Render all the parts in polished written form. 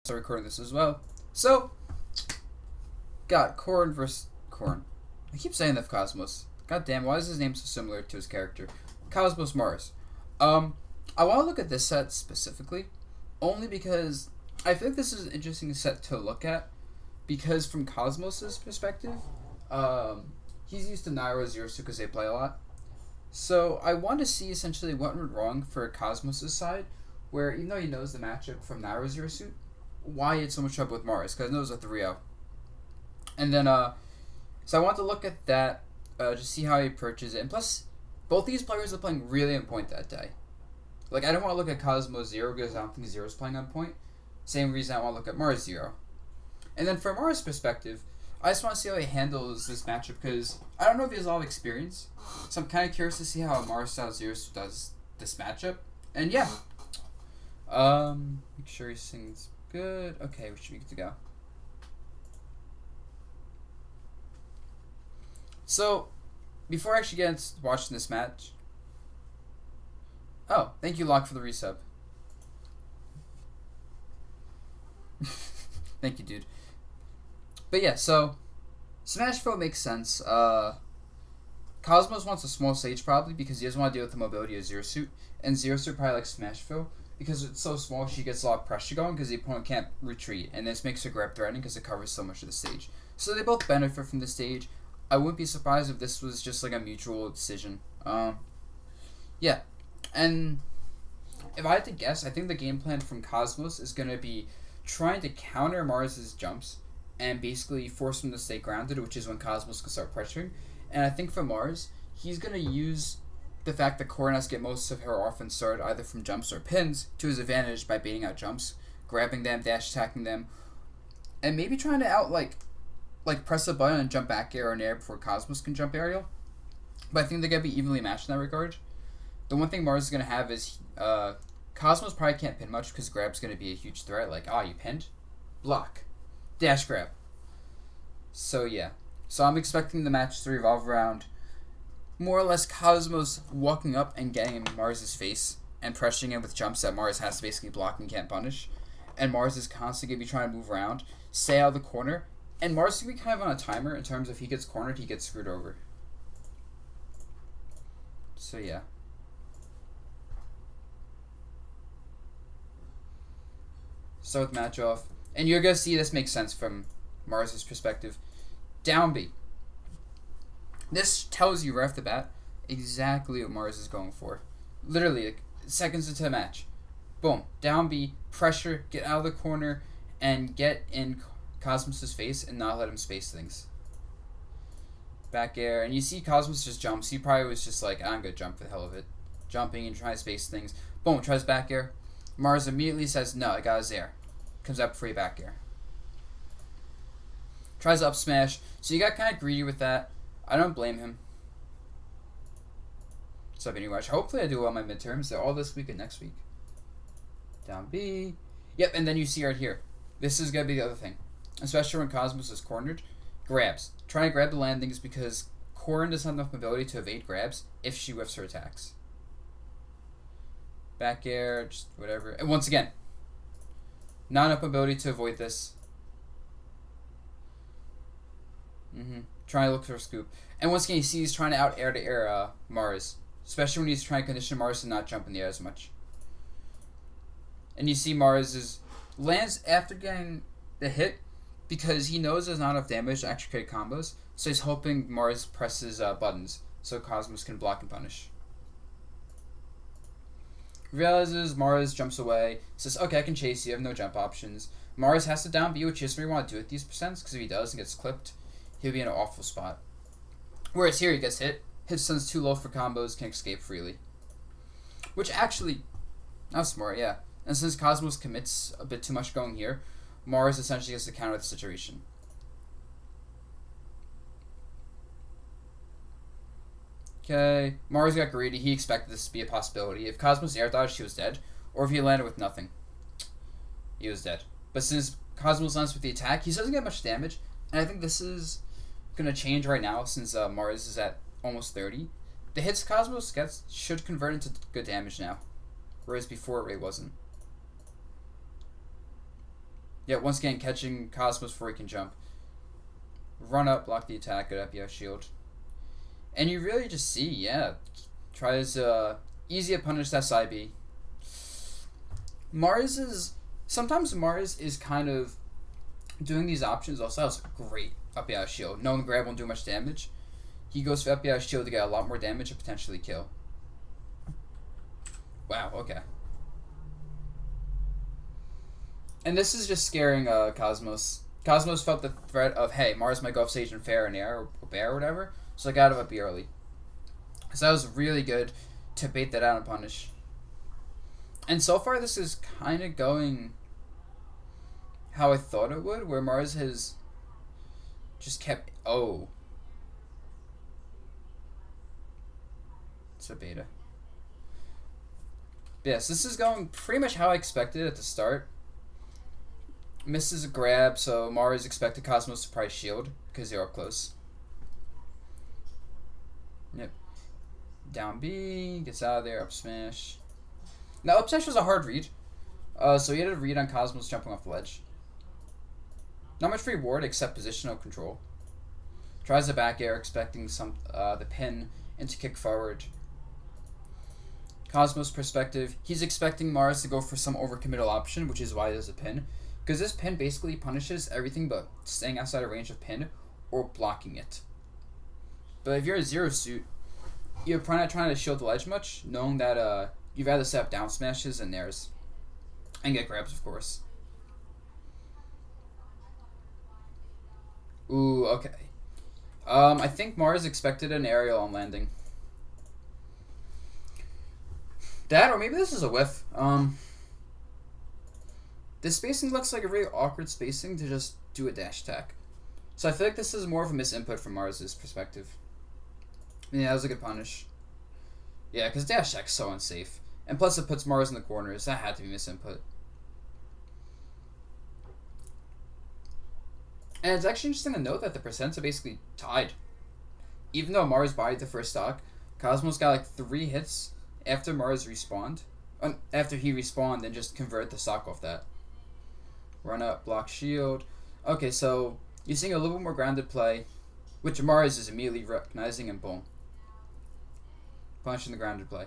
So recording this as well. So, got Korn versus Korn. I keep saying that Cosmos. God damn, why is his name so similar to his character? Cosmos Mars. I want to look at this set specifically, only because I think this is an interesting set to look at, because from Cosmos's perspective, he's used to Nairo Zero Suit because they play a lot. So I want to see essentially what went wrong for Cosmos's side, where even though he knows the matchup from Nairo Zero Suit, why he had so much trouble with Mars, because I know it was a 3-0. And then, so I want to look at that, just see how he approaches it. And plus, both these players are playing really on point that day. Like, I don't want to look at Cosmos Zero because I don't think Zero's playing on point. Same reason I want to look at Mars Zero. And then from Mars' perspective, I just want to see how he handles this matchup, because I don't know if he has a lot of experience. So I'm kind of curious to see how Mars style Zero does this matchup. And yeah. Make sure he sings good. Okay, we should be good to go. So, before I actually get into watching this match... Oh, thank you, Locke, for the resub. Thank you, dude. But yeah, so... Smashville makes sense. Cosmos wants a small stage, probably, because he doesn't want to deal with the mobility of Zero Suit. And Zero Suit probably likes Smashville, because it's so small, she gets a lot of pressure going, because the opponent can't retreat. And this makes her grab threatening, because it covers so much of the stage. So they both benefit from the stage. I wouldn't be surprised if this was just like a mutual decision. Yeah. And if I had to guess, I think the game plan from Cosmos is going to be trying to counter Mars's jumps and basically force him to stay grounded, which is when Cosmos can start pressuring. And I think for Mars, he's going to use the fact that Korn has to get most of her offense started either from jumps or pins to his advantage by baiting out jumps, grabbing them, dash attacking them, and maybe trying to out like press a button and jump back air or nair before Cosmos can jump aerial. But I think they're going to be evenly matched in that regard. The one thing Mars is going to have is Cosmos probably can't pin much because grab's going to be a huge threat. Like, you pinned? Block. Dash grab. So yeah. So I'm expecting the match to revolve around more or less Cosmos walking up and getting in Mars's face and pressuring him with jumps that Mars has to basically block and can't punish. And Mars is constantly going to be trying to move around, stay out of the corner, and Mars is going to be kind of on a timer in terms of if he gets cornered, he gets screwed over. So yeah. Start with match off. And you're going to see this makes sense from Mars's perspective. Down B. This tells you right off the bat exactly what Mars is going for. Literally, like, seconds into the match. Boom. Down B, pressure, get out of the corner, and get in Cosmos' face and not let him space things. Back air. And you see Cosmos just jumps. He probably was just like, I'm going to jump for the hell of it. Jumping and trying to space things. Boom. Tries back air. Mars immediately says, no, I got his air. Comes up free back air. Tries up smash. So you got kind of greedy with that. I don't blame him. What's up, anyway? Hopefully I do well on my midterms. They're all this week and next week. Down B. Yep, and then you see right here. This is going to be the other thing. Especially when Cosmos is cornered. Grabs. Try to grab the landings because Korn doesn't have enough mobility to evade grabs if she whiffs her attacks. Back air, just whatever. And once again, not enough mobility to avoid this. Trying to look for a scoop. And once again, you see he's trying to out air to air Mars. Especially when he's trying to condition Mars to not jump in the air as much. And you see Mars lands after getting the hit because he knows there's not enough damage to actually create combos. So he's hoping Mars presses buttons so Cosmos can block and punish. Realizes Mars jumps away. Says, okay, I can chase you. I have no jump options. Mars has to down B, which is what you want to do with these percents, because if he does and gets clipped, he'll be in an awful spot. Whereas here he gets hit. Hit stun's too low for combos, can escape freely. Which actually, that's smart, yeah. And since Cosmos commits a bit too much going here, Mars essentially gets to counter the situation. Okay, Mars got greedy. He expected this to be a possibility. If Cosmos air dodged, he was dead. Or if he landed with nothing, he was dead. But since Cosmos lands with the attack, he doesn't get much damage. And I think this is going to change right now since Mars is at almost 30. The hits Cosmos gets should convert into good damage now. Whereas before it wasn't. Yeah, once again, catching Cosmos before he can jump. Run up, block the attack, good up, yeah, shield. And you really just see, yeah, tries easy to punish that side B. Sometimes Mars is kind of doing these options. Also has great up out shield. Knowing the grab won't do much damage, he goes for up out shield to get a lot more damage and potentially kill. Wow, okay. And this is just scaring Cosmos. Cosmos felt the threat of, hey, Mars might go off stage and fair and air or bear or whatever, so I got him up B early. So that was really good to bait that out and punish. And so far this is kind of going how I thought it would, where Mars has just kept... Oh. It's a beta. Yes, this is going pretty much how I expected at the start. Misses a grab, so Mars expected Cosmos to probably shield because they're up close. Yep. Down B, gets out of there, up smash. Now up smash was a hard read, so he had a read on Cosmos jumping off the ledge. Not much reward except positional control. Tries the back air, expecting the pin and to kick forward. Cosmos' perspective, he's expecting Mars to go for some overcommittal option, which is why there's a pin. Because this pin basically punishes everything but staying outside of range of pin or blocking it. But if you're a zero suit, you're probably not trying to shield the ledge much, knowing that you'd rather set up down smashes and nairs. And get grabs, of course. Ooh, okay. I think Mars expected an aerial on landing. That, or maybe this is a whiff. This spacing looks like a really awkward spacing to just do a dash attack. So I feel like this is more of a misinput from Mars' perspective. Yeah, that was a good punish. Yeah, because dash attack's so unsafe. And plus it puts Mars in the corners. That had to be misinput. And it's actually interesting to note that the percents are basically tied. Even though Mars bodied the first stock, Cosmos got like 3 hits after Mars respawned. After he respawned and just convert the stock off that. Run up, block shield. Okay, so you're seeing a little bit more grounded play, which Mars is immediately recognizing, and boom. Punching the grounded play.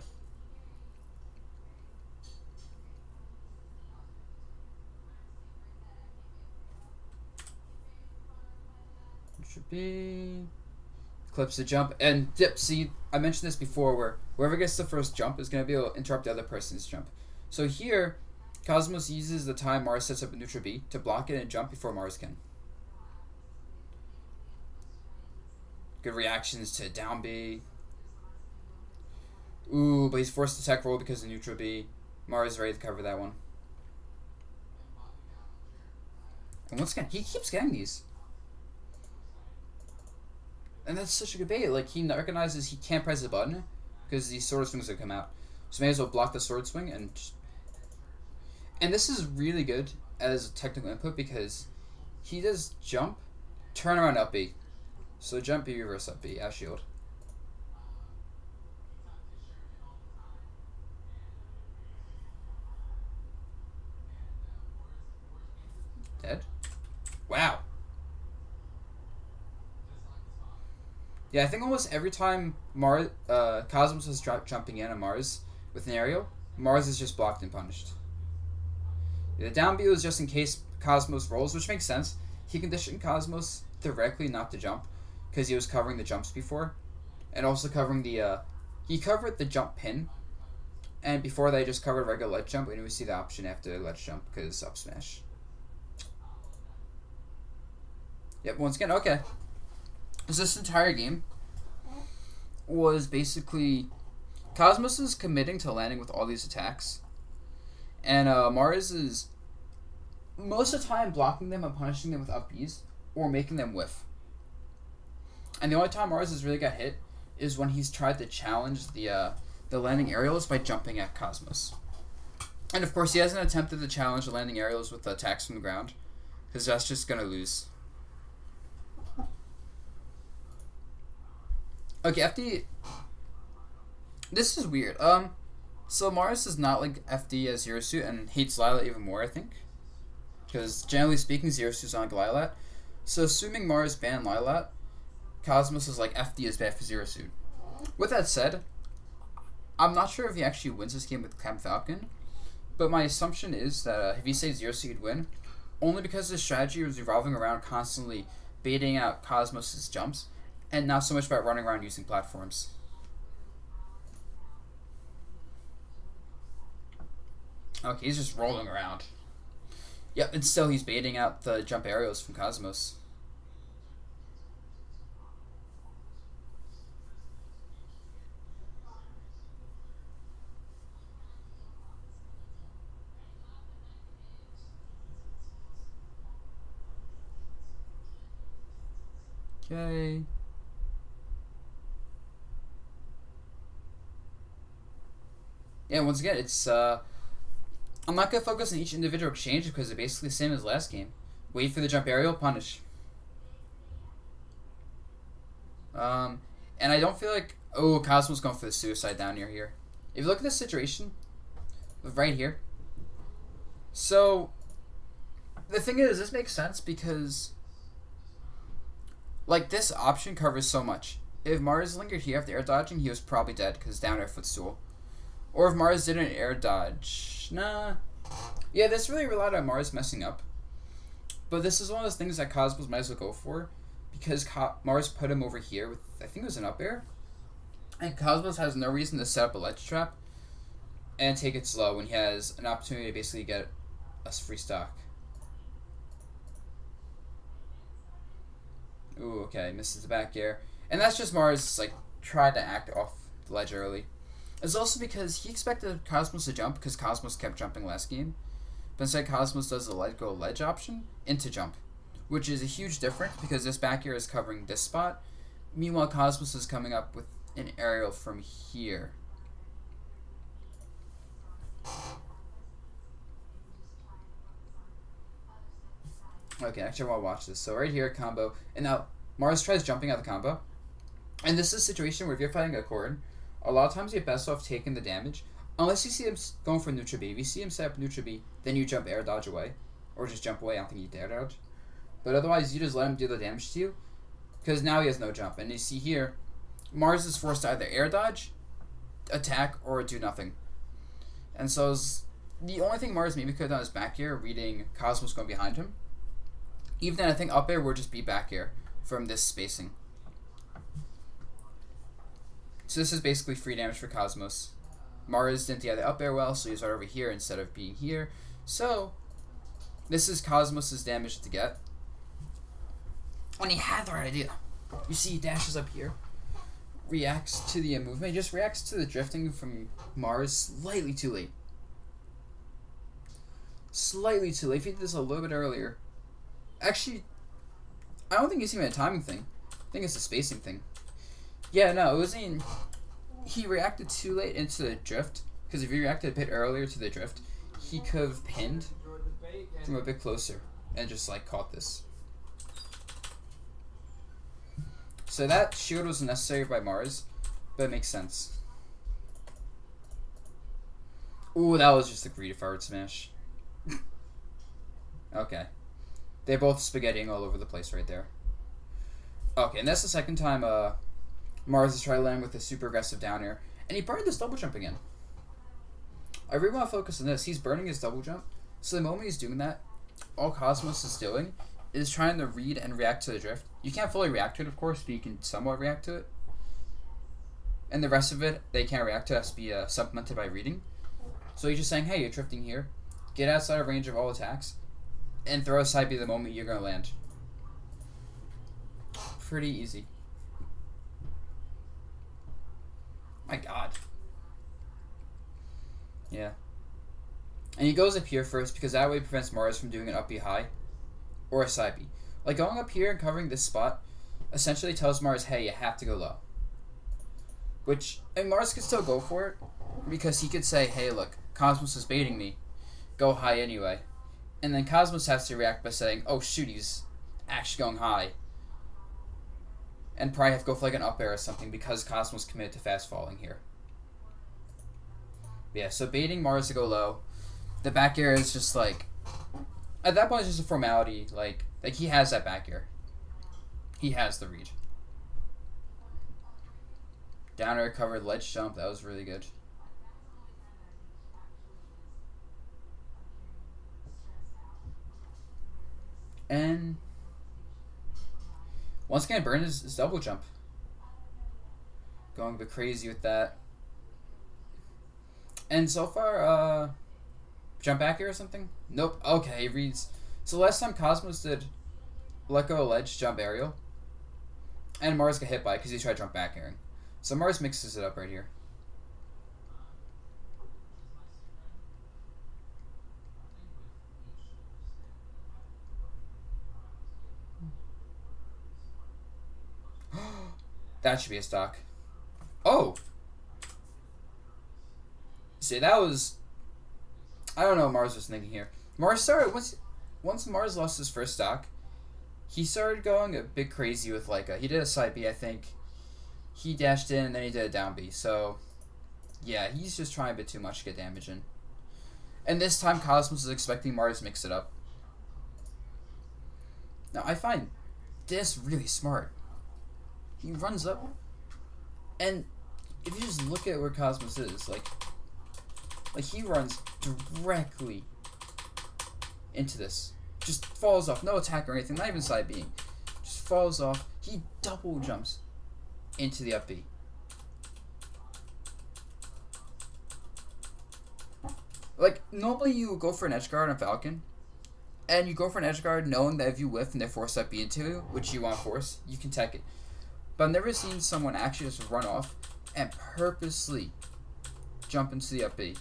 It should be... Clips the jump. And yep, see, I mentioned this before, where whoever gets the first jump is going to be able to interrupt the other person's jump. So here, Cosmos uses the time Mars sets up a neutral B to block it and jump before Mars can. Good reactions to down B. Ooh, but he's forced to tech roll because of neutral B. Mars is ready to cover that one. And once again, he keeps getting these. And that's such a good bait. Like, he recognizes he can't press the button because these sword swings will come out. So may as well block the sword swing and just... And this is really good as a technical input because he does jump, turn around up B. So jump B, reverse up B, as shield. Dead? Wow. Yeah, I think almost every time Cosmos is jumping in on Mars with an aerial, Mars is just blocked and punished. The down B was just in case Cosmos rolls, which makes sense. He conditioned Cosmos directly not to jump because he was covering the jumps before. And also covering the... he covered the jump pin. And before that, he just covered regular ledge jump. And we see the option after ledge jump because up smash. Yep, once again, okay. So this entire game was basically Cosmos is committing to landing with all these attacks, and Mars is most of the time blocking them and punishing them with up Bs or making them whiff. And the only time Mars has really got hit is when he's tried to challenge the landing aerials by jumping at Cosmos. And of course, he hasn't attempted to challenge the landing aerials with attacks from the ground because that's just gonna lose. Okay, FD. This is weird. So Mars does not like FD as Zero Suit and hates Lila even more, I think. Because generally speaking, Zero Suit's on Lylat. So assuming Mars banned Lylat, Cosmos is like FD is bad for Zero Suit. With that said, I'm not sure if he actually wins this game with Cam Falcon, but my assumption is that if he says Zero Suit would win, only because his strategy was revolving around constantly baiting out Cosmos' jumps, and not so much about running around using platforms. Okay, he's just rolling around. Yep, and still he's baiting out the jump aerials from Cosmos. Okay. Yeah, once again, it's I'm not gonna focus on each individual exchange because they're basically the same as last game. Wait for the jump aerial, punish. And I don't feel like Cosmo's going for the suicide down near here. If you look at this situation, right here. So the thing is, this makes sense because like this option covers so much. If Mars lingered here after air dodging, he was probably dead because down air footstool. Or if Mars didn't air dodge. Nah. Yeah, this really relied on Mars messing up. But this is one of those things that Cosmos might as well go for. Because Mars put him over here with, I think it was an up air. And Cosmos has no reason to set up a ledge trap and take it slow when he has an opportunity to basically get us free stock. Ooh, okay, misses the back air. And that's just Mars, like, trying to act off the ledge early. It's also because he expected Cosmos to jump because Cosmos kept jumping last game. But instead Cosmos does the let go ledge option into jump, which is a huge difference because this back air is covering this spot. Meanwhile, Cosmos is coming up with an aerial from here. Okay, actually I want to watch this. So right here, combo. And now Mars tries jumping out of the combo. And this is a situation where if you're fighting a Corrin, a lot of times you're best off taking the damage. Unless you see him going for neutral B. If you see him set up neutral B, then you jump air dodge away. Or just jump away. I don't think you dare dodge. But otherwise, you just let him do the damage to you. Because now he has no jump. And you see here, Mars is forced to either air dodge, attack, or do nothing. And so the only thing Mars maybe could have done is back air, reading Cosmos going behind him. Even then, I think up air would just be back air from this spacing. So this is basically free damage for Cosmos. Mars didn't get the up air well, so he's right over here instead of being here. So this is Cosmos' damage to get. When he had the right idea. You see he dashes up here. Reacts to the movement. He just reacts to the drifting from Mars slightly too late. Slightly too late. If he did this a little bit earlier. Actually, I don't think it's even a timing thing. I think it's a spacing thing. Yeah, no, it wasn't. He reacted too late into the drift. Because if he reacted a bit earlier to the drift, he could have pinned from a bit closer and just like caught this. So that shield was necessary by Mars, but it makes sense. Ooh, that was just a greedy forward smash. Okay. They're both spaghettiing all over the place right there. Okay, and that's the second time Mars has tried to land with a super aggressive down air. And he burned this double jump again. I really want to focus on this. He's burning his double jump. So the moment he's doing that, all Cosmos is doing is trying to read and react to the drift. You can't fully react to it, of course, but you can somewhat react to it. And the rest of it, they can't react to. It has to be supplemented by reading. So he's just saying, hey, you're drifting here. Get outside of range of all attacks. And throw a side B the moment you're going to land. Pretty easy. My god. Yeah. And he goes up here first because that way prevents Mars from doing an up B high. Or a side B. Like going up here and covering this spot essentially tells Mars, hey, you have to go low. Which, and Mars could still go for it. Because he could say, hey, look, Cosmos is baiting me. Go high anyway. And then Cosmos has to react by saying, oh shoot, he's actually going high. And probably have to go for like an up air or something because Cosmos committed to fast falling here. Yeah, so baiting Mars to go low. The back air is just like At that point, it's just a formality. Like he has that back air. He has the read. Down air covered ledge jump. That was really good. And once again, burn his double jump. Going a bit crazy with that. And so far, jump back here or something? Nope. Okay, he reads. So last time Cosmos did let go ledge, jump aerial. And Mars got hit by it because he tried jump back airing. So Mars mixes it up right here. That should be a stock. Oh! See, that was... I don't know what Mars was thinking here. Mars started... Once Mars lost his first stock, he started going a bit crazy with like he did a side B, I think. He dashed in and then he did a down B. So, yeah, he's just trying a bit too much to get damage in. And this time Cosmos is expecting Mars to mix it up. Now, I find this really smart. He runs up, and if you just look at where Cosmos is, like he runs directly into this. Just falls off. No attack or anything. Not even side being. Just falls off. He double jumps into the up B. Like, normally you go for an edge guard on Falcon, and you go for an edge guard knowing that if you whiff and they force up B into you, which you want to force, you can tech it. But I've never seen someone actually just run off and purposely jump into the up B.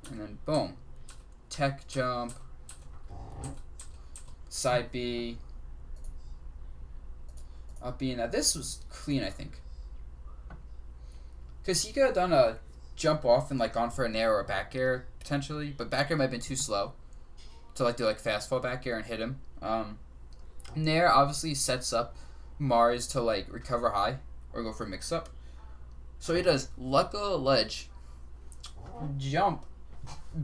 And then boom. Tech jump. Side B. Up B. Now this was clean, I think. Because he could have done a jump off and like gone for a nair or a back air potentially. But back air might have been too slow to like do like fast fall back air and hit him. Nair obviously sets up Mars to like recover high or go for a mix up. So he does let go ledge, jump,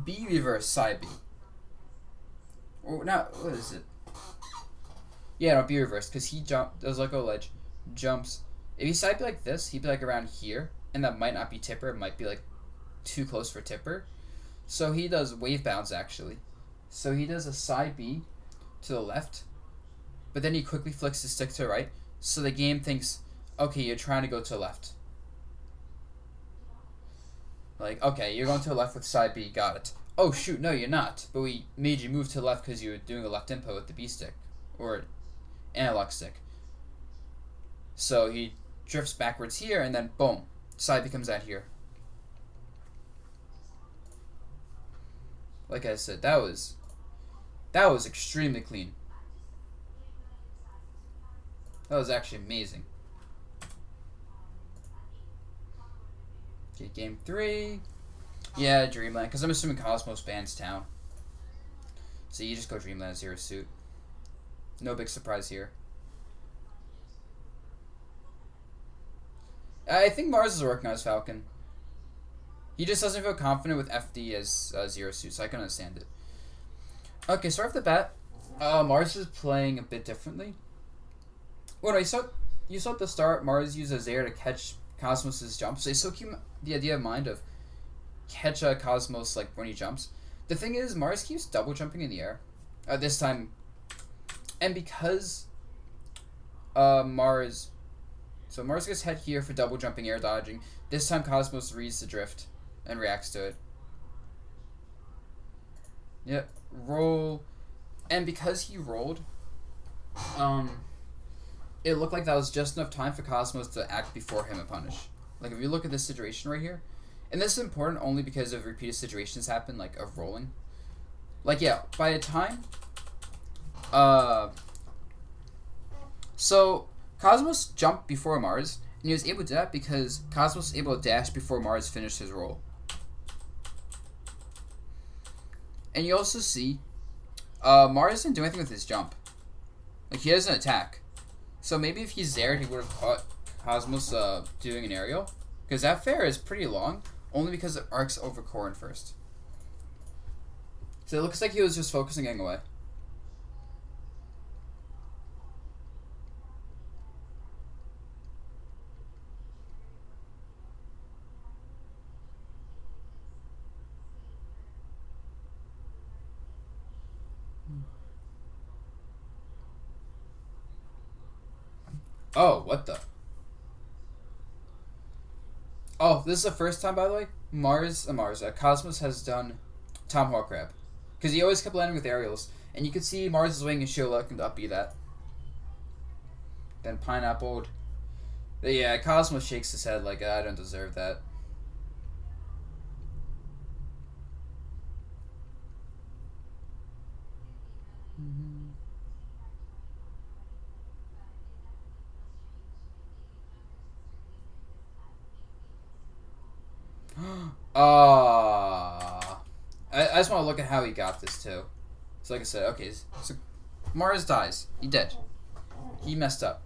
B reverse side B. Or not, what is it? Yeah, no, B reverse, because he does let go ledge, jumps. If he side B like this, he'd be like around here, and that might not be tipper, it might be like too close for tipper. So he does wave bounce actually. So he does a side B to the left, but then he quickly flicks his stick to the right, so the game thinks, okay, you're trying to go to the left. Like, okay, you're going to the left with side B, got it. Oh shoot, no you're not, but we made you move to the left because you were doing a left input with the B stick, or analog stick. So he drifts backwards here, and then boom, side B comes out here. Like I said, that was extremely clean. That was actually amazing. Okay, game 3. Yeah, Dreamland, because I'm assuming Cosmos bans town. So you just go Dreamland Zero Suit. No big surprise here. I think Mars is working on his Falcon. He just doesn't feel confident with FD as Zero Suit, so I can understand it. Okay, so off the bat, Mars is playing a bit differently. Well, no, you saw at the start, Mars uses Air to catch Cosmos' jump, so they still keep the idea in mind of catch a Cosmos like when he jumps. The thing is, Mars keeps double jumping in the air. This time, and because Mars gets hit here for double jumping, air dodging. This time Cosmos reads the drift and reacts to it. Yep, roll, and because he rolled, it looked like that was just enough time for Cosmos to act before him and punish. Like if you look at this situation right here, and this is important only because of repeated situations happen, like of rolling. Like yeah, by the time, so Cosmos jumped before Mars, and he was able to do that because Cosmos was able to dash before Mars finished his roll. And you also see, Mars didn't do anything with his jump. Like he doesn't attack. So maybe if he's there, he would have caught Cosmos doing an aerial, because that fair is pretty long, only because it arcs over Corrin first. So it looks like he was just focusing getting away. Oh, what the? Oh, this is the first time, by the way, Cosmos has done Tomahawk Grab. Because he always kept landing with aerials. And you could see Mars' wing and shield looking to upbeat that. Then pineappled. Yeah, Cosmos shakes his head like, I don't deserve that. I just want to look at how he got this too. So like I said, okay, so Mars dies. He dead. He messed up.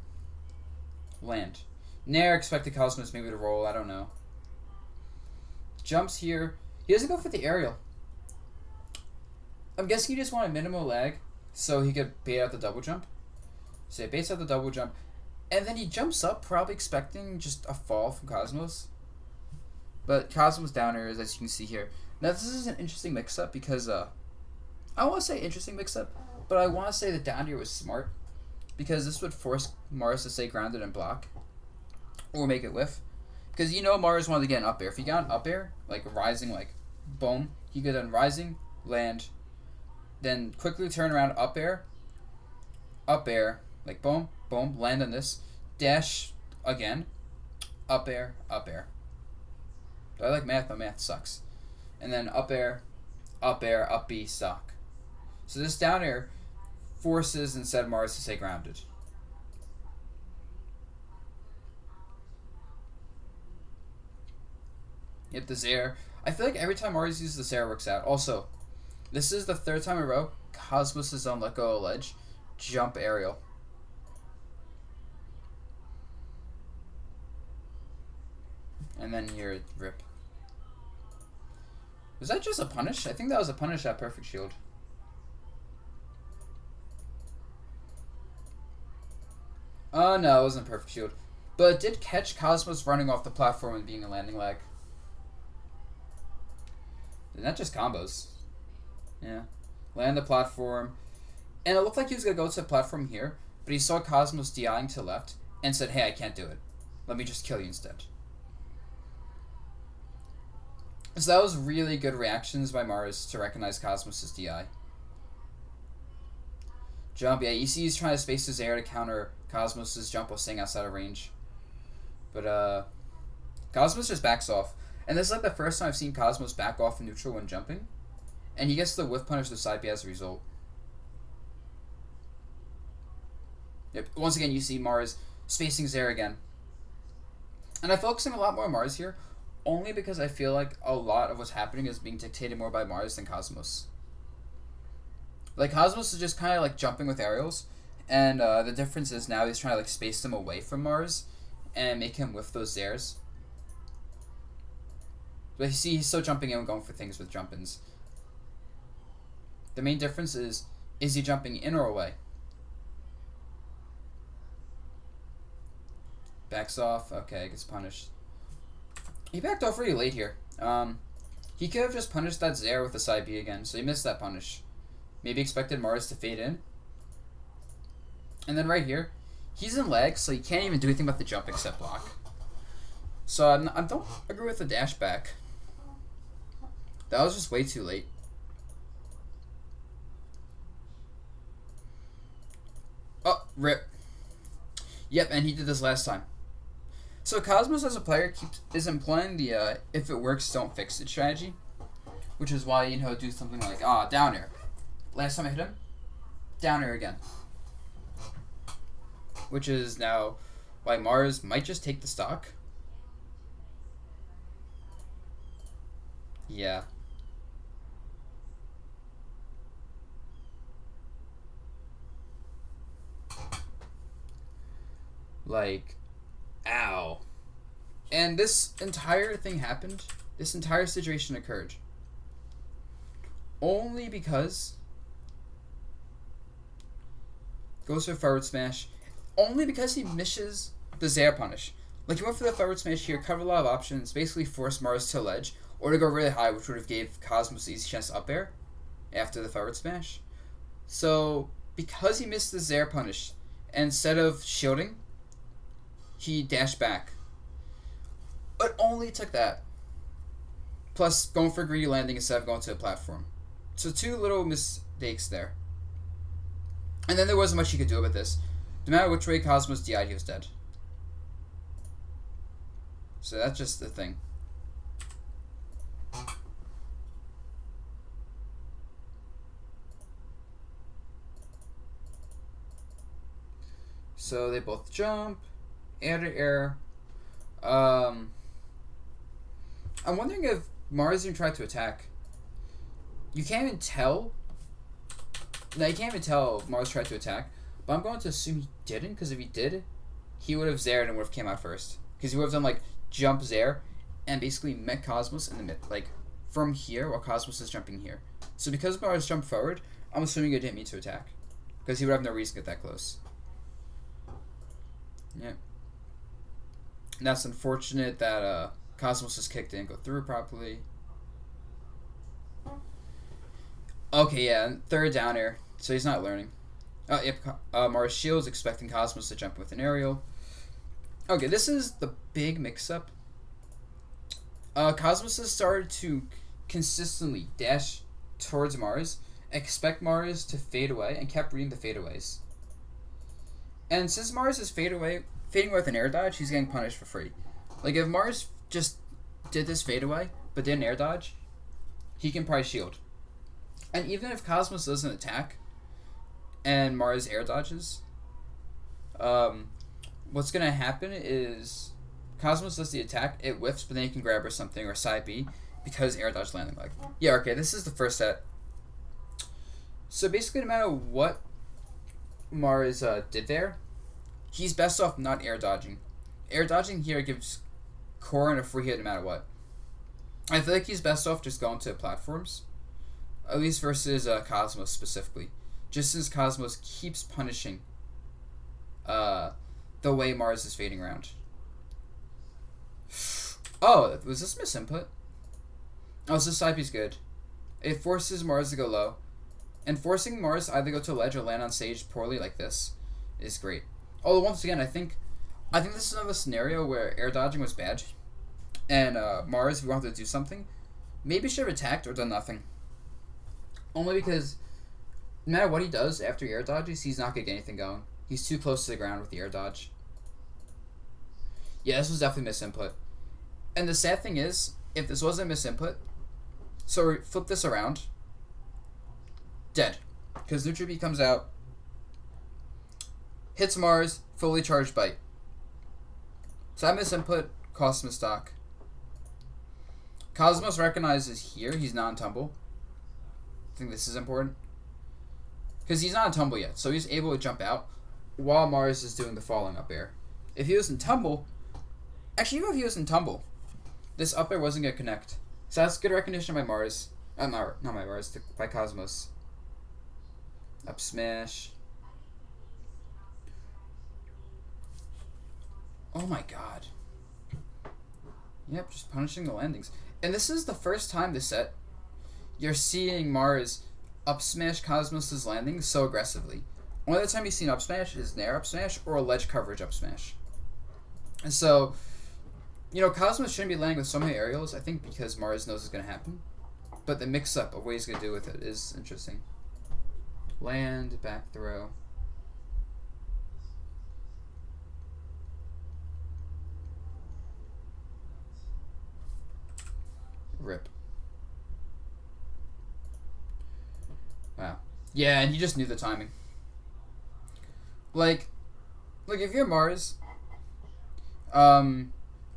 Land. Nair expected Cosmos maybe to roll, I don't know. Jumps here. He doesn't go for the aerial. I'm guessing he just wanted minimal lag so he could bait out the double jump. So he baits out the double jump. And then he jumps up, probably expecting just a fall from Cosmos. But Cosmos down airs, as you can see here. Now this is an interesting mix-up because, I don't want to say interesting mix-up, but I want to say the down air was smart. Because this would force Mars to stay grounded and block. Or make it whiff. Because you know Mars wanted to get an up air. If he got an up air, like rising, like boom, he could then rising, land, then quickly turn around, up air, like boom, boom, land on this, dash again, up air, I like math, but math sucks. And then up air, up B, stock. So this down air forces instead Mars to stay grounded. Yep, the Zaire. I feel like every time Mars uses the Zaire works out. Also, this is the third time in a row Cosmos' own let go of ledge. Jump aerial. And then your rip. Was that just a punish? I think that was a punish at perfect shield. Oh no, it wasn't perfect shield. But it did catch Cosmos running off the platform and being a landing lag. And that just combos. Yeah. Land the platform. And it looked like he was going to go to the platform here, but he saw Cosmos DIing to the left and said, hey, I can't do it. Let me just kill you instead. So that was really good reactions by Mars to recognize Cosmos' DI. Jump, yeah, you see he's trying to space his air to counter Cosmos' jump while staying outside of range. But, Cosmos just backs off. And this is like the first time I've seen Cosmos back off in neutral when jumping. And he gets the whiff punish to side B as a result. Yep. Once again, you see Mars spacing Zaire again. And I'm focusing a lot more on Mars here, only because I feel like a lot of what's happening is being dictated more by Mars than Cosmos. Like, Cosmos is just kind of like jumping with aerials. And the difference is now he's trying to like space them away from Mars and make him whiff those Zaires. But you see, he's still jumping in and going for things with jump-ins. The main difference is he jumping in or away? Backs off. Okay, gets punished. He backed off really late here. He could have just punished that Zaire with the side B again, so he missed that punish. Maybe expected Mars to fade in. And then right here, he's in lag, so he can't even do anything about the jump except block. So I don't agree with the dash back. That was just way too late. Oh, rip. Yep, and he did this last time. So Cosmos as a player is employing the if it works, don't fix it strategy. Which is why, you know, do something like, down air. Last time I hit him, down air again. Which is now why Mars might just take the stock. Yeah. Like, ow. And this entire thing happened. This entire situation occurred only because goes for forward smash, only because he misses the Zair punish. Like, he went for the forward smash here, covered a lot of options, basically forced Mars to ledge, or to go really high, which would have gave Cosmos the easy chance to up air after the forward smash. So, because he missed the Zair punish, instead of shielding, he dashed back. But only took that. Plus, going for a greedy landing instead of going to the platform. So, two little mistakes there. And then there wasn't much he could do about this. No matter which way Cosmos DI'd, he was dead. So that's just the thing. So they both jump, air to air. I'm wondering if Mars even tried to attack. You can't even tell. No, you can't even tell if Mars tried to attack. But I'm going to assume he didn't, because if he did, he would have Zaired and would have came out first. Because he would have done, like, jump Zair and basically met Cosmos in the mid, like, from here while Cosmos is jumping here. So because Mars jumped forward, I'm assuming he didn't mean to attack. Because he would have no reason to get that close. Yeah. And that's unfortunate that Cosmos' kick didn't go through properly. Okay, yeah, third down air. So he's not learning. Yep, Mars shields, expecting Cosmos to jump with an aerial. Okay, this is the big mix-up. Cosmos has started to consistently dash towards Mars, expect Mars to fade away, and kept reading the fadeaways. And since Mars is fading away with an air dodge, he's getting punished for free. Like, if Mars just did this fadeaway, but didn't air dodge, he can probably shield. And even if Cosmos doesn't attack, and Mars air dodges, what's going to happen is Cosmos does the attack, it whiffs, but then you can grab or something, or side B, because air dodge landing leg. Yeah, okay, this is the first set. So basically, no matter what Mars did there, he's best off not air dodging. Air dodging here gives Corrin a free hit no matter what. I feel like he's best off just going to platforms, at least versus Cosmos specifically. Just since Cosmos keeps punishing the way Mars is fading around. Oh, was this misinput? Oh, so side B's good. It forces Mars to go low. And forcing Mars either go to a ledge or land on stage poorly like this is great. Although once again, I think this is another scenario where air dodging was bad. And Mars, if he wanted to do something, maybe should have attacked or done nothing. Only because no matter what he does after he air dodges, he's not going to get anything going. He's too close to the ground with the air dodge. Yeah, this was definitely misinput. And the sad thing is, if this wasn't misinput, so flip this around, dead. Because Neutral B comes out, hits Mars, fully charged bite. So that misinput costs him a stock. Cosmos recognizes here he's not in tumble. I think this is important. Because he's not in tumble yet, so he's able to jump out while Mars is doing the falling up air. If he was in tumble, actually even if he was in tumble, this up air wasn't going to connect. So that's good recognition by Mars. Not by Mars, by Cosmos. Up smash. Oh my god. Yep, just punishing the landings. And this is the first time this set you're seeing Mars up smash Cosmos' landing so aggressively. Only the time you've seen up smash is nair up smash or a ledge coverage up smash. And so, you know, Cosmos shouldn't be landing with so many aerials, I think because Mars knows it's going to happen. But the mix-up of what he's going to do with it is interesting. Land, back throw. Rip. Wow. Yeah, and he just knew the timing. Like if you're Mars, I'm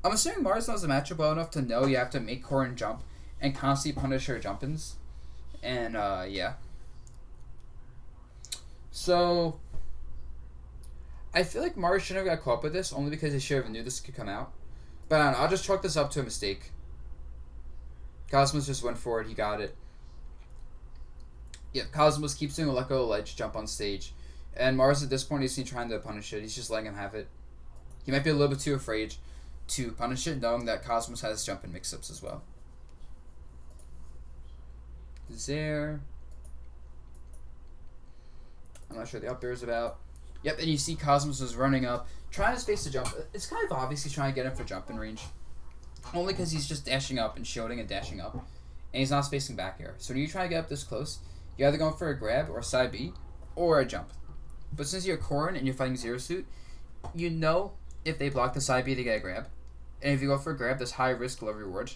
assuming Mars knows the matchup well enough to know you have to make Corrin jump and constantly punish her jump-ins. And, yeah. So, I feel like Mars shouldn't have got caught with this, only because he should have knew this could come out. But I don't know, I'll just chalk this up to a mistake. Cosmos just went for it, he got it. Yep, Cosmos keeps doing a let go ledge jump on stage. And Mars at this point isn't trying to punish it, he's just letting him have it. He might be a little bit too afraid to punish it, knowing that Cosmos has jump and mix-ups as well. There. I'm not sure the up air is about. Yep, and you see Cosmos is running up, trying to space the jump. It's kind of obvious he's trying to get him for jump in range. Only because he's just dashing up and shielding and dashing up. And he's not spacing back here. So when you try to get up this close, you're either going for a grab or a side B or a jump. But since you're Corrin and you're fighting Zero Suit, you know if they block the side B, they get a grab. And if you go for a grab, there's high risk, low reward.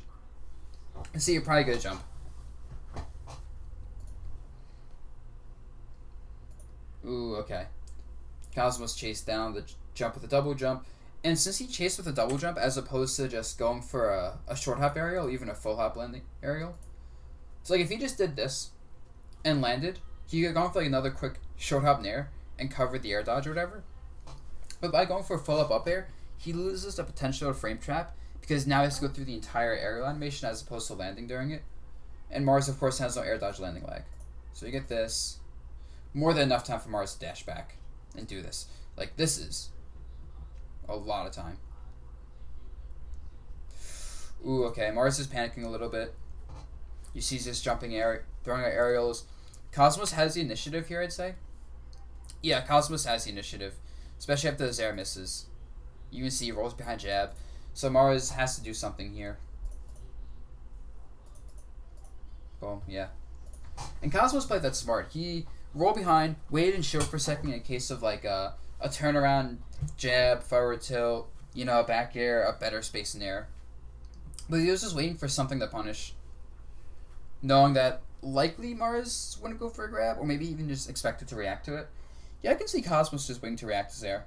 And so you're probably going to jump. Ooh, okay. Cosmos chased down the jump with a double jump. And since he chased with a double jump as opposed to just going for a short hop aerial, even a full hop landing aerial. So like if he just did this and landed, he could have gone for like another quick short hop nair and covered the air dodge or whatever. But by going for a full up air, he loses the potential of frame trap because now he has to go through the entire aerial animation as opposed to landing during it. And Mars of course has no air dodge landing lag. So you get this. More than enough time for Mars to dash back and do this. Like, this is a lot of time. Ooh, okay. Mars is panicking a little bit. You see he's just jumping throwing out aerials. Cosmos has the initiative here, I'd say. Yeah, Cosmos has the initiative. Especially after the Zera misses. You can see he rolls behind jab. So Mars has to do something here. Boom, yeah. And Cosmos played that smart. He roll behind, wait and shield for a second in case of like a turnaround jab, forward tilt, you know, a back air, a better space in air. But he was just waiting for something to punish. Knowing that likely Mars wouldn't go for a grab, or maybe even just expected to react to it. Yeah, I can see Cosmos just waiting to react to Zera.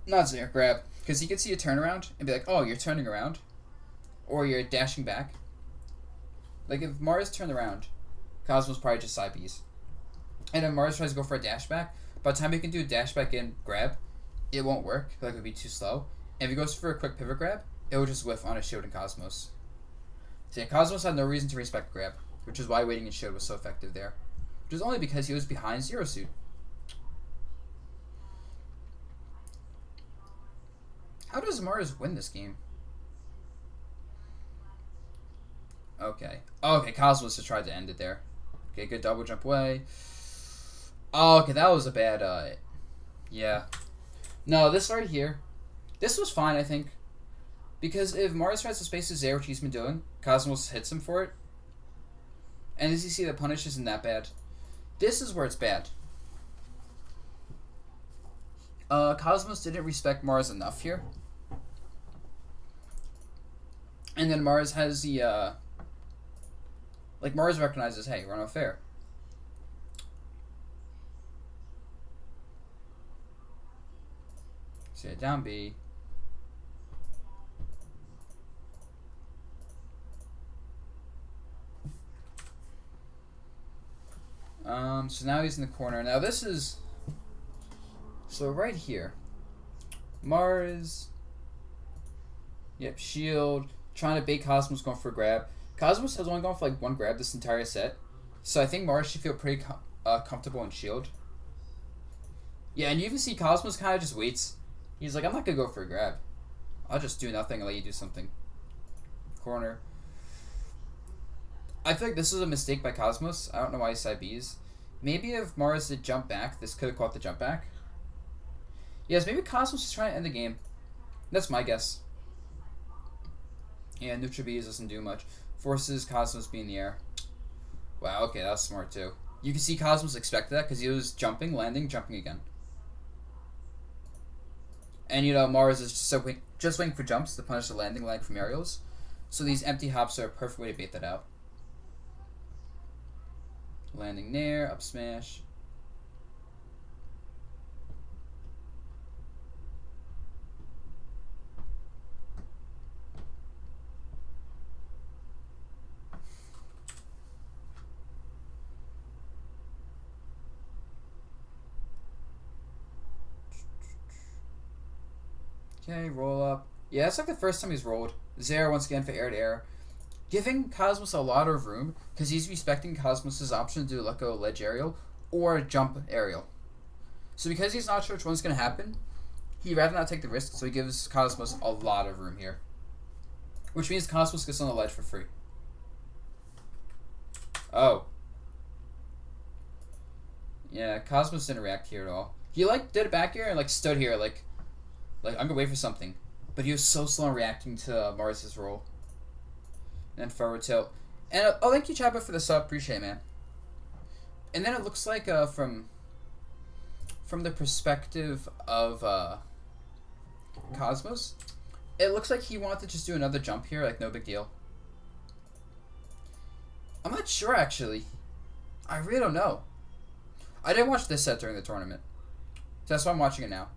Not Zera, grab. Because he could see a turnaround and be like, oh, you're turning around. Or you're dashing back. Like if Mars turned around, Cosmos probably just side Bs. And if Mars tries to go for a dash back, by the time he can do a dash back and grab, it won't work. Like it would be too slow. And if he goes for a quick pivot grab, it will just whiff on a shield in Cosmos. So yeah, Cosmos had no reason to respect grab, which is why waiting and shield was so effective there. Which is only because he was behind Zero Suit. How does Mars win this game? Okay. Oh, okay, Cosmos just tried to end it there. Okay, good double jump away. Oh, okay, that was a bad, yeah. No, this right here, this was fine, I think. Because if Mars tries to space his air, which he's been doing, Cosmos hits him for it. And as you see, the punish isn't that bad. This is where it's bad. Cosmos didn't respect Mars enough here. And then Mars has the, like, Mars recognizes, hey, we're not fair. So yeah, down B. So now he's in the corner. Now this is, so right here, Mars, yep, shield, trying to bait Cosmos, going for a grab. Cosmos has only gone for like one grab this entire set, so I think Mars should feel pretty comfortable in shield. Yeah, and you even see Cosmos kind of just waits. He's like, I'm not going to go for a grab. I'll just do nothing and let you do something. Corner. I feel like this was a mistake by Cosmos. I don't know why he side Bs. Maybe if Mars did jump back, this could have caught the jump back. Yes, maybe Cosmos is trying to end the game. That's my guess. Yeah, neutral Bs doesn't do much. Forces Cosmos be in the air. Wow, okay, that was smart too. You can see Cosmos expected that because he was jumping, landing, jumping again. And you know, Mars is just waiting for jumps to punish the landing lag from aerials. So these empty hops are a perfect way to bait that out. Landing nair, up smash. Okay, roll up. Yeah, that's like the first time he's rolled. Zera once again for air to air. giving Cosmos a lot of room because he's respecting Cosmos's option to do let go ledge aerial or jump aerial. So because he's not sure which one's going to happen, he'd rather not take the risk, so he gives Cosmos a lot of room here. Which means Cosmos gets on the ledge for free. Oh. Yeah, Cosmos didn't react here at all. He did it back here and stood here like I'm gonna wait for something. But he was so slow in reacting to Mars's roll. And forward tilt. And thank you, Chapa, for the sub. Appreciate it, man. And then it looks like from the perspective of Cosmos, it looks like he wanted to just do another jump here, no big deal. I'm not sure, actually. I really don't know. I didn't watch this set during the tournament. So that's why I'm watching it now.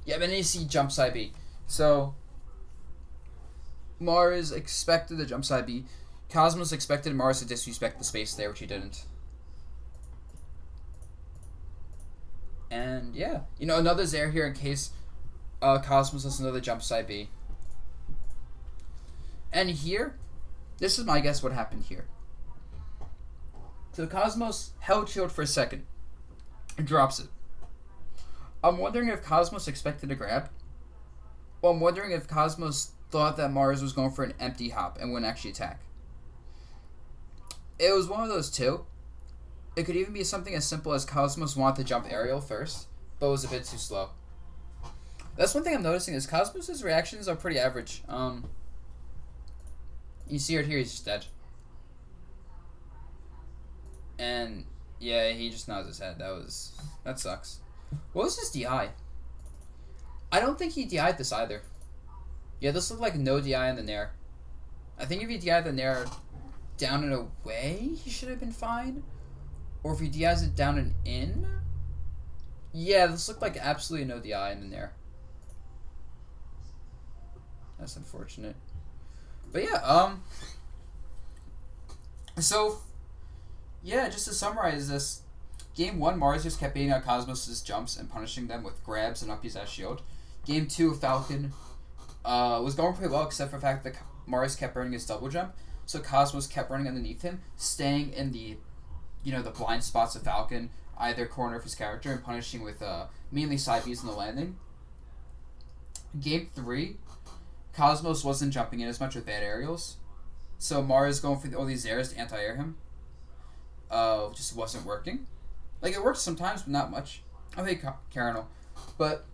Yeah, but then you see jump side B. So, Mars expected the jump side B. Cosmos expected Mars to disrespect the space there, which he didn't. And, yeah. Another Zaire here in case Cosmos does another jump side B. And here, this is my guess what happened here. So Cosmos held shield for a second and drops it. I'm wondering if Cosmos expected a grab. Well, I'm wondering if Cosmos thought that Mars was going for an empty hop and wouldn't actually attack. It was one of those two. It could even be something as simple as Cosmos wanted to jump aerial first, but was a bit too slow. That's one thing I'm noticing is Cosmos' reactions are pretty average. You see it here, he's just dead. And yeah, he just nods his head. That sucks. What was his DI? I don't think he DI'd this either. Yeah, this looked like no DI in the Nair. I think if he DI'd the Nair down and away, he should have been fine. Or if he DI's it down and in. Yeah, this looked like absolutely no DI in the Nair. That's unfortunate. But yeah, so, yeah, just to summarize this, Game 1, Mars just kept baiting out Cosmos' jumps and punishing them with grabs and uppies as shield. Game 2, Falcon was going pretty well, except for the fact that Mars kept burning his double jump, so Cosmos kept running underneath him, staying in the blind spots of Falcon, either corner of his character, and punishing with mainly side Bs in the landing. Game 3, Cosmos wasn't jumping in as much with bad aerials, so Mars going for all these airs to anti-air him just wasn't working. It works sometimes, but not much. I think Carinal. But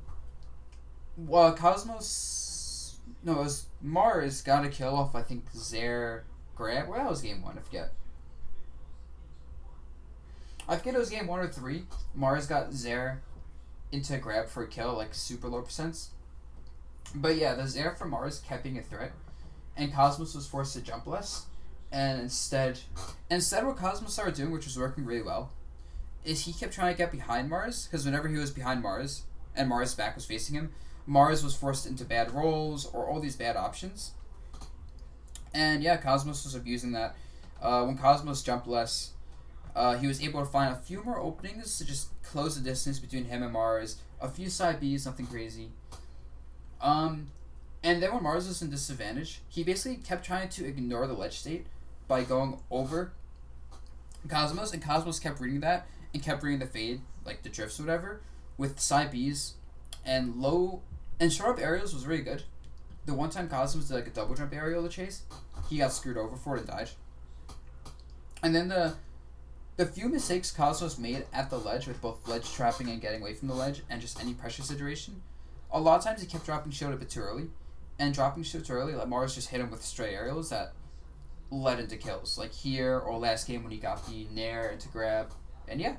Cosmos... No, it was Mars got a kill off, I think, Zaire grab. Well, that was game 1, I forget. I forget it was game 1 or 3. Mars got Zaire into a grab for a kill, super low percents. But yeah, the Zaire from Mars kept being a threat, and Cosmos was forced to jump less. And instead what Cosmos started doing, which was working really well, is he kept trying to get behind Mars, because whenever he was behind Mars, and Mars' back was facing him, Mars was forced into bad rolls, or all these bad options. And yeah, Cosmos was abusing that. When Cosmos jumped less, he was able to find a few more openings to just close the distance between him and Mars, a few side Bs, nothing crazy. And then when Mars was in disadvantage, he basically kept trying to ignore the ledge state by going over Cosmos, and Cosmos kept reading that and kept reading the fade, the drifts or whatever, with side Bs, and low and short up aerials was really good. The one time Cosmos did a double jump aerial to chase, he got screwed over for it and died. And then the few mistakes Cosmos made at the ledge with both ledge trapping and getting away from the ledge and just any pressure situation, a lot of times he kept dropping shield a bit too early, and dropping shield too early let Mars just hit him with stray aerials that led into kills, like here or last game when he got the Nair into grab. And yeah,